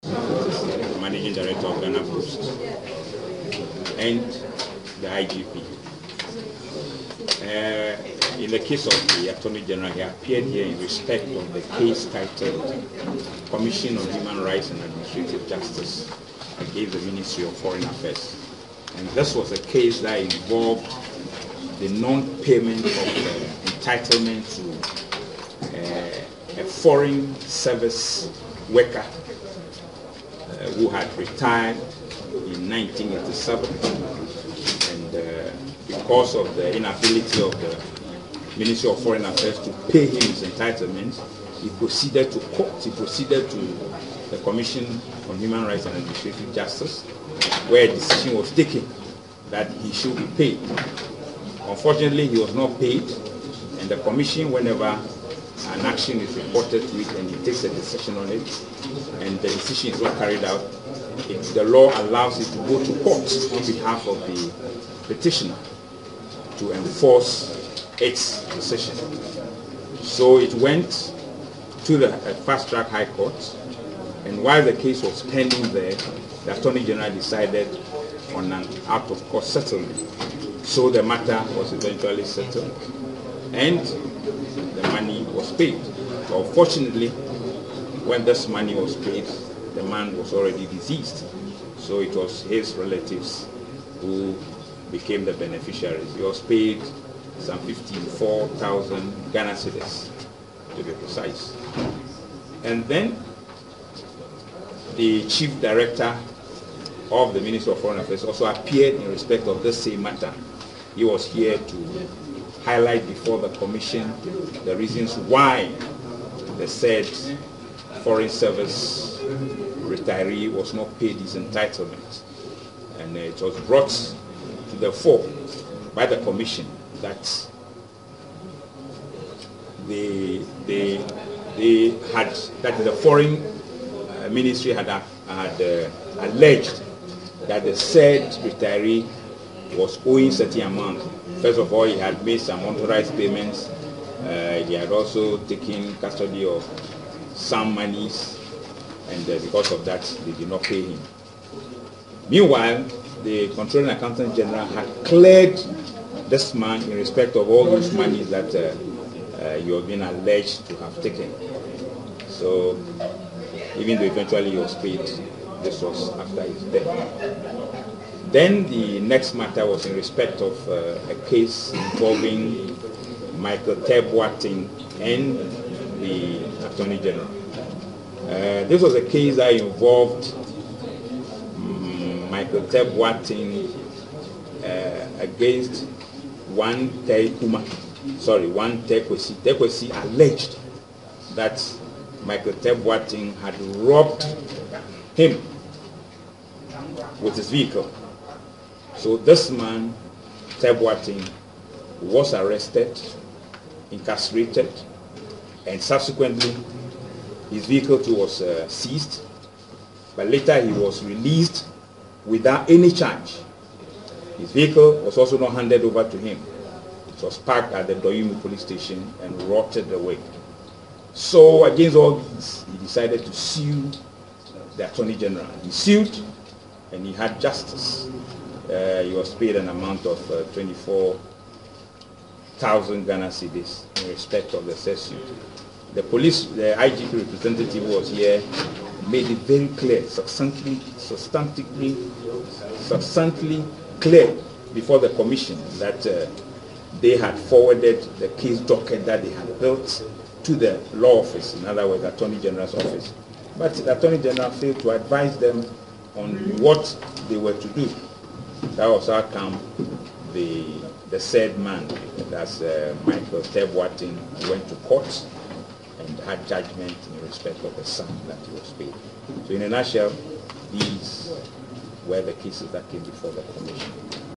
the Managing Director of Ghana Post, and the IGP. In the case of the Attorney General, he appeared here in respect of the case titled Commission on Human Rights and Administrative Justice against the Ministry of Foreign Affairs. And this was a case that involved the non-payment of entitlement to a foreign service worker who had retired in 1987, and because of the inability of the Ministry of Foreign Affairs to pay him his entitlements, he proceeded to court. He proceeded to the Commission on Human Rights and Administrative Justice, where a decision was taken that he should be paid. Unfortunately, he was not paid, and the Commission, whenever an action is reported to it and it takes a decision on it, and the decision is not carried out, the law allows it to go to court on behalf of the petitioner to enforce its decision. So it went to the fast-track High Court, and while the case was pending there, the Attorney General decided on an out-of-court settlement. So the matter was eventually settled, and the money was paid. But unfortunately, when this money was paid, the man was already deceased. So it was his relatives who became the beneficiaries. He was paid some 54,000 Ghana cedis, to be precise. And then the Chief Director of the Ministry of Foreign Affairs also appeared in respect of this same matter. He was here to highlight before the Commission the reasons why the said Foreign Service retiree was not paid his entitlement. And it was brought to the fore by the Commission that the Foreign Ministry had alleged that the said retiree was owing certain amount. First of all, he had made some authorized payments. He had also taken custody of some monies, and because of that, they did not pay him. Meanwhile, the Controlling Accountant General had cleared this man in respect of all those monies that you have been alleged to have taken. So, even though eventually he was paid, this was after his death. Then the next matter was in respect of a case involving Michael Tebb-Boateng and the Attorney General. This was a case that involved Michael Tebb-Boateng against one Tekwesi. Tekwesi alleged that Michael Tebb-Boateng had robbed him with his vehicle. So this man, Tebb-Boateng, was arrested, incarcerated, and subsequently his vehicle too was seized. But later he was released without any charge. His vehicle was also not handed over to him. It was parked at the Doyumi police station and rotted away. So against all these, he decided to sue the Attorney General. He sued and he had justice. He was paid an amount of 24,000 Ghana cedis in respect of the said suit. The IGP representative who was here made it very clear, substantially clear before the Commission that they had forwarded the case docket that they had built to the law office, in other words, the Attorney General's office. But the Attorney General failed to advise them on what they were to do. That was how come the said man, that's Michael Tebb-Boateng, went to court and had judgment in respect of the sum that he was paid. So in a nutshell, these were the cases that came before the Commission.